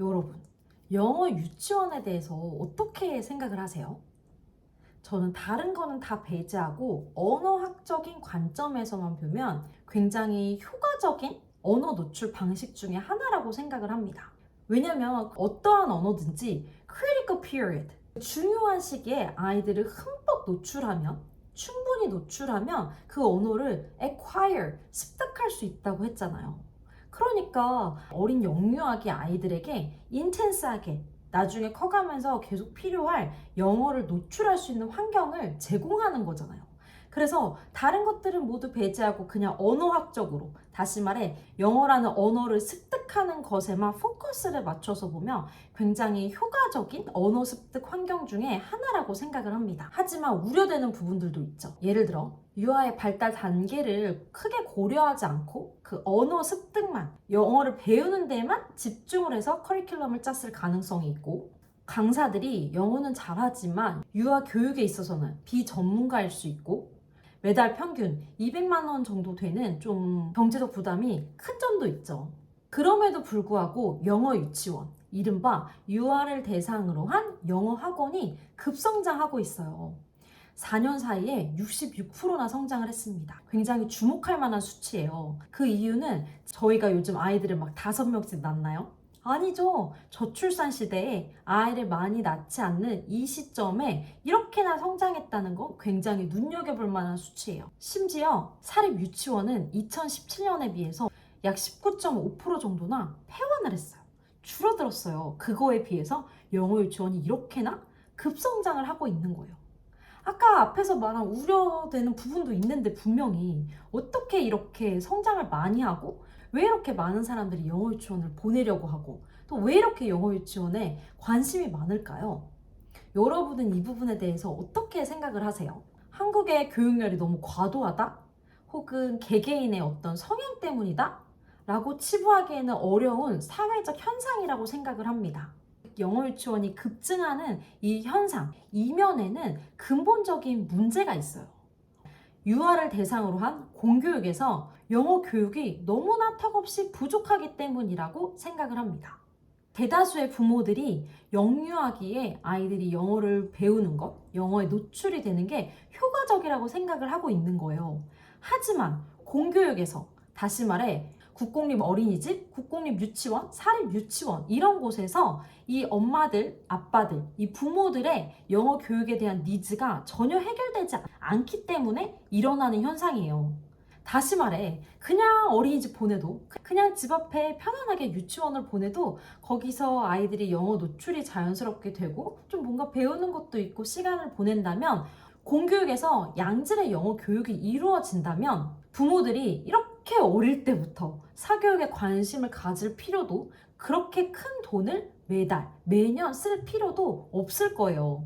여러분, 영어 유치원에 대해서 어떻게 생각을 하세요? 저는 다른 거는 다 배제하고 언어학적인 관점에서만 보면 굉장히 효과적인 언어 노출 방식 중에 하나라고 생각을 합니다. 왜냐면 어떠한 언어든지 critical period, 중요한 시기에 아이들을 흠뻑 노출하면, 충분히 노출하면 그 언어를 acquire, 습득할 수 있다고 했잖아요. 그러니까 어린 영유아기 아이들에게 인텐스하게 나중에 커가면서 계속 필요할 영어를 노출할 수 있는 환경을 제공하는 거잖아요. 그래서 다른 것들은 모두 배제하고 그냥 언어학적으로, 다시 말해 영어라는 언어를 습득하는 것에만 포커스를 맞춰서 보면 굉장히 효과적인 언어 습득 환경 중에 하나라고 생각을 합니다. 하지만 우려되는 부분들도 있죠. 예를 들어 유아의 발달 단계를 크게 고려하지 않고 그 언어 습득만, 영어를 배우는 데만 집중을 해서 커리큘럼을 짰을 가능성이 있고, 강사들이 영어는 잘하지만 유아 교육에 있어서는 비전문가일 수 있고, 매달 평균 200만 원 정도 되는 좀 경제적 부담이 큰 점도 있죠. 그럼에도 불구하고 영어 유치원, 이른바 유아를 대상으로 한 영어 학원이 급성장하고 있어요. 4년 사이에 66%나 성장을 했습니다. 굉장히 주목할 만한 수치예요. 그 이유는 저희가 요즘 아이들을 막 5명씩 낳나요? 아니죠. 저출산 시대에 아이를 많이 낳지 않는 이 시점에 이렇게나 성장했다는 건 굉장히 눈여겨볼 만한 수치예요. 심지어 사립 유치원은 2017년에 비해서 약 19.5% 정도나 폐원을 했어요. 줄어들었어요. 그거에 비해서 영어 유치원이 이렇게나 급성장을 하고 있는 거예요. 아까 앞에서 말한 우려되는 부분도 있는데 분명히 어떻게 이렇게 성장을 많이 하고 왜 이렇게 많은 사람들이 영어 유치원을 보내려고 하고 또 왜 이렇게 영어 유치원에 관심이 많을까요? 여러분은 이 부분에 대해서 어떻게 생각을 하세요? 한국의 교육열이 너무 과도하다? 혹은 개개인의 어떤 성향 때문이다? 라고 치부하기에는 어려운 사회적 현상이라고 생각을 합니다. 영어 유치원이 급증하는 이 현상, 이면에는 근본적인 문제가 있어요. 유아를 대상으로 한 공교육에서 영어 교육이 너무나 턱없이 부족하기 때문이라고 생각을 합니다. 대다수의 부모들이 영유아기에 아이들이 영어를 배우는 것, 영어에 노출이 되는 게 효과적이라고 생각을 하고 있는 거예요. 하지만 공교육에서, 다시 말해 국공립 어린이집, 국공립 유치원, 사립 유치원 이런 곳에서 이 엄마들, 아빠들, 이 부모들의 영어 교육에 대한 니즈가 전혀 해결되지 않기 때문에 일어나는 현상이에요. 다시 말해 그냥 어린이집 보내도, 그냥 집 앞에 편안하게 유치원을 보내도 거기서 아이들이 영어 노출이 자연스럽게 되고 좀 뭔가 배우는 것도 있고 시간을 보낸다면, 공교육에서 양질의 영어 교육이 이루어진다면 부모들이 이렇게 어릴 때부터 사교육에 관심을 가질 필요도, 그렇게 큰 돈을 매달, 매년 쓸 필요도 없을 거예요.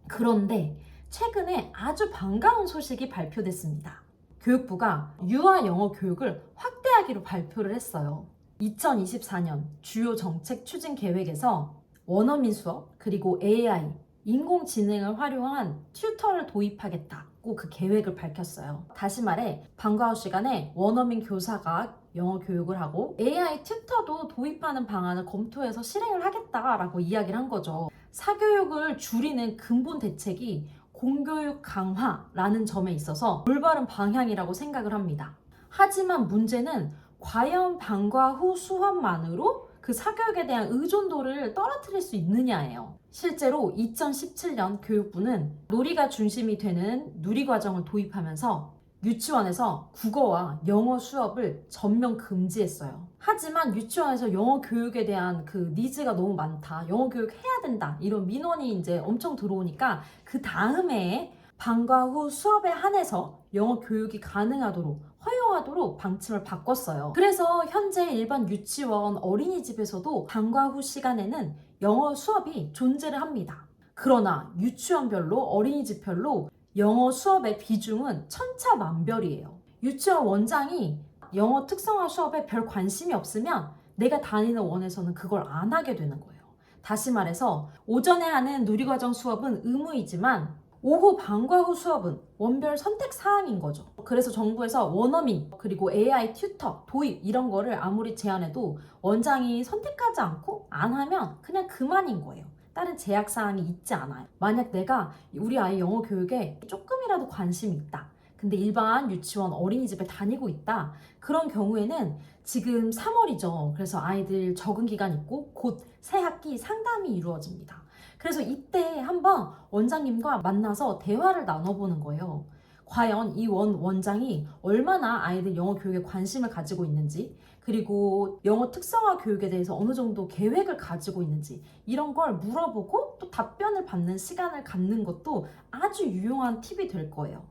그런데 최근에 아주 반가운 소식이 발표됐습니다. 교육부가 유아 영어 교육을 확대하기로 발표를 했어요. 2024년 주요 정책 추진 계획에서 원어민 수업, 그리고 AI, 인공지능을 활용한 튜터를 도입하겠다고 그 계획을 밝혔어요. 다시 말해 방과 후 시간에 원어민 교사가 영어 교육을 하고 AI 튜터도 도입하는 방안을 검토해서 실행을 하겠다라고 이야기를 한 거죠. 사교육을 줄이는 근본 대책이 공교육 강화라는 점에 있어서 올바른 방향이라고 생각을 합니다. 하지만 문제는 과연 방과 후 수업만으로 그 사교육에 대한 의존도를 떨어뜨릴 수 있느냐예요. 실제로 2017년 교육부는 놀이가 중심이 되는 누리과정을 도입하면서 유치원에서 국어와 영어 수업을 전면 금지했어요. 하지만 유치원에서 영어 교육에 대한 그 니즈가 너무 많다, 영어 교육 해야 된다, 이런 민원이 이제 엄청 들어오니까 그 다음에 방과 후 수업에 한해서 영어 교육이 가능하도록, 허용하도록 방침을 바꿨어요. 그래서 현재 일반 유치원, 어린이집에서도 방과 후 시간에는 영어 수업이 존재를 합니다. 그러나 유치원별로, 어린이집별로 영어 수업의 비중은 천차만별이에요. 유치원 원장이 영어 특성화 수업에 별 관심이 없으면 내가 다니는 원에서는 그걸 안 하게 되는 거예요. 다시 말해서 오전에 하는 누리과정 수업은 의무이지만 오후 방과 후 수업은 원별 선택 사항인 거죠. 그래서 정부에서 원어민 그리고 AI 튜터, 도입 이런 거를 아무리 제안해도 원장이 선택하지 않고 안 하면 그냥 그만인 거예요. 다른 제약 사항이 있지 않아요. 만약 내가 우리 아이 영어 교육에 조금이라도 관심이 있다. 근데 일반 유치원 어린이집에 다니고 있다. 그런 경우에는 지금 3월이죠. 그래서 아이들 적응 기간 있고 곧 새 학기 상담이 이루어집니다. 그래서 이때 한번 원장님과 만나서 대화를 나눠보는 거예요. 과연 이 원장이 얼마나 아이들 영어 교육에 관심을 가지고 있는지, 그리고 영어 특성화 교육에 대해서 어느 정도 계획을 가지고 있는지 이런 걸 물어보고 또 답변을 받는 시간을 갖는 것도 아주 유용한 팁이 될 거예요.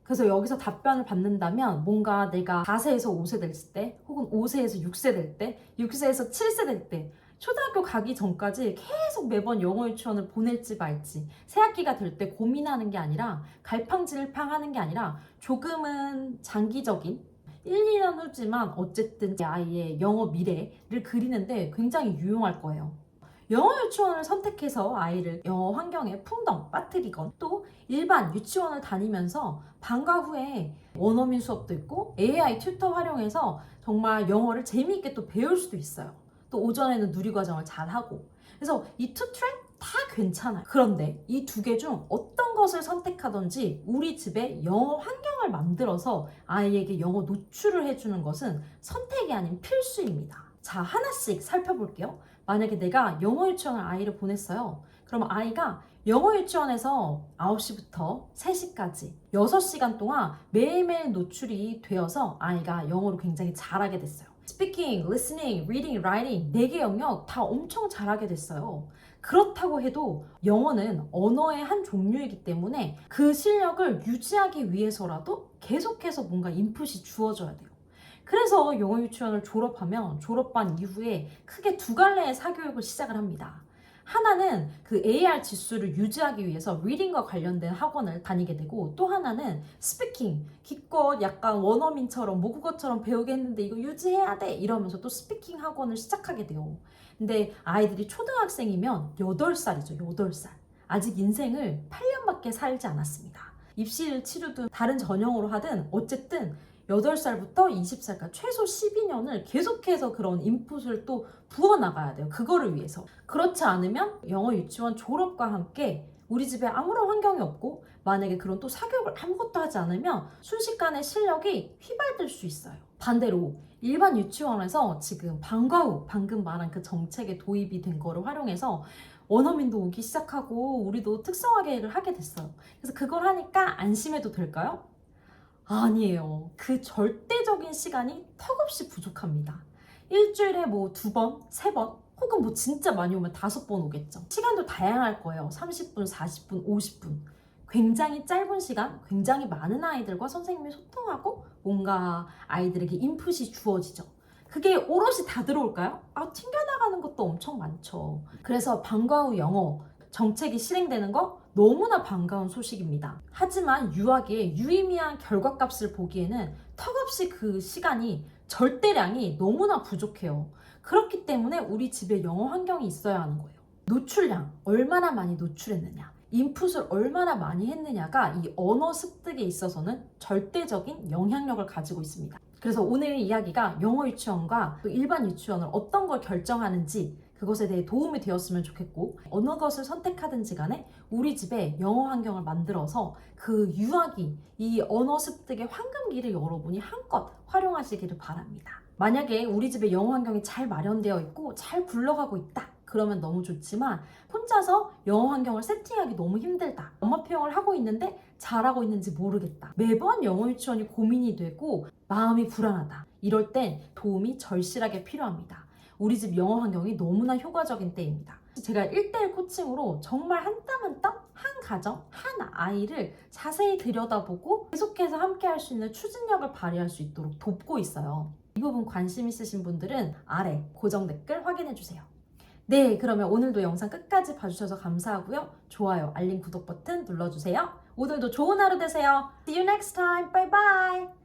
그래서 여기서 답변을 받는다면 뭔가 내가 4세에서 5세 될 때, 혹은 5세에서 6세 될 때, 6세에서 7세 될 때, 초등학교 가기 전까지 계속 매번 영어 유치원을 보낼지 말지 새학기가 될 때 고민하는 게 아니라 갈팡질팡하는 게 아니라 조금은 장기적인 1, 2년 후지만 어쨌든 제 아이의 영어 미래를 그리는데 굉장히 유용할 거예요. 영어 유치원을 선택해서 아이를 영어 환경에 풍덩 빠뜨리건 또 일반 유치원을 다니면서 방과 후에 원어민 수업도 있고 AI 튜터 활용해서 정말 영어를 재미있게 또 배울 수도 있어요. 또 오전에는 누리과정을 잘하고. 그래서 이 투 트랙 다 괜찮아요. 그런데 이 두 개 중 어떤 것을 선택하든지 우리 집에 영어 환경을 만들어서 아이에게 영어 노출을 해주는 것은 선택이 아닌 필수입니다. 자, 하나씩 살펴볼게요. 만약에 내가 영어 유치원을 아이를 보냈어요. 그럼 아이가 영어 유치원에서 9시부터 3시까지 6시간 동안 매일매일 노출이 되어서 아이가 영어를 굉장히 잘하게 됐어요. 스피킹, 리스닝, 리딩, 라이팅 4개 영역 다 엄청 잘하게 됐어요. 그렇다고 해도 영어는 언어의 한 종류이기 때문에 그 실력을 유지하기 위해서라도 계속해서 뭔가 인풋이 주어져야 돼요. 그래서 영어 유치원을 졸업하면 졸업반 이후에 크게 두 갈래의 사교육을 시작을 합니다. 하나는 그 AR 지수를 유지하기 위해서 리딩과 관련된 학원을 다니게 되고, 또 하나는 스피킹, 기껏 약간 원어민처럼 모국어처럼 배우게 했는데 이거 유지해야 돼 이러면서 또 스피킹 학원을 시작하게 돼요. 근데 아이들이 초등학생이면 8살이죠. 8살. 아직 인생을 8년밖에 살지 않았습니다. 입시를 치르든 다른 전형으로 하든 어쨌든 8살부터 20살까지 최소 12년을 계속해서 그런 인풋을 또 부어나가야 돼요. 그거를 위해서. 그렇지 않으면 영어 유치원 졸업과 함께 우리 집에 아무런 환경이 없고 만약에 그런 또 사교육을 아무것도 하지 않으면 순식간에 실력이 휘발될 수 있어요. 반대로 일반 유치원에서 지금 방과 후 방금 말한 그 정책에 도입이 된 거를 활용해서 원어민도 오기 시작하고 우리도 특성화 계획을 하게 됐어요. 그래서 그걸 하니까 안심해도 될까요? 아니에요. 그 절대적인 시간이 턱없이 부족합니다. 일주일에 뭐 2번, 3번, 혹은 뭐 진짜 많이 오면 5번 오겠죠. 시간도 다양할 거예요. 30분, 40분, 50분. 굉장히 짧은 시간, 굉장히 많은 아이들과 선생님이 소통하고 뭔가 아이들에게 인풋이 주어지죠. 그게 오롯이 다 들어올까요? 튕겨나가는 것도 엄청 많죠. 그래서 방과 후 영어 정책이 실행되는 거 너무나 반가운 소식입니다. 하지만 유학의 유의미한 결과값을 보기에는 턱없이 그 시간이 절대량이 너무나 부족해요. 그렇기 때문에 우리 집에 영어 환경이 있어야 하는 거예요. 노출량, 얼마나 많이 노출했느냐, 인풋을 얼마나 많이 했느냐가 이 언어 습득에 있어서는 절대적인 영향력을 가지고 있습니다. 그래서 오늘 이야기가 영어 유치원과 또 일반 유치원을 어떤 걸 결정하는지 그것에 대해 도움이 되었으면 좋겠고, 어느 것을 선택하든지 간에 우리 집에 영어 환경을 만들어서 그 유아기, 이 언어 습득의 황금기를 여러분이 한껏 활용하시기를 바랍니다. 만약에 우리 집에 영어 환경이 잘 마련되어 있고 잘 굴러가고 있다. 그러면 너무 좋지만 혼자서 영어 환경을 세팅하기 너무 힘들다. 엄마 표현을 하고 있는데 잘하고 있는지 모르겠다. 매번 영어 유치원이 고민이 되고 마음이 불안하다. 이럴 땐 도움이 절실하게 필요합니다. 우리 집 영어 환경이 너무나 효과적인 때입니다. 제가 1:1 코칭으로 정말 한 땀 한 땀, 한 가정, 한 아이를 자세히 들여다보고 계속해서 함께 할 수 있는 추진력을 발휘할 수 있도록 돕고 있어요. 이 부분 관심 있으신 분들은 아래 고정 댓글 확인해주세요. 네, 그러면 오늘도 영상 끝까지 봐주셔서 감사하고요. 좋아요, 알림, 구독 버튼 눌러주세요. 오늘도 좋은 하루 되세요. See you next time. Bye bye.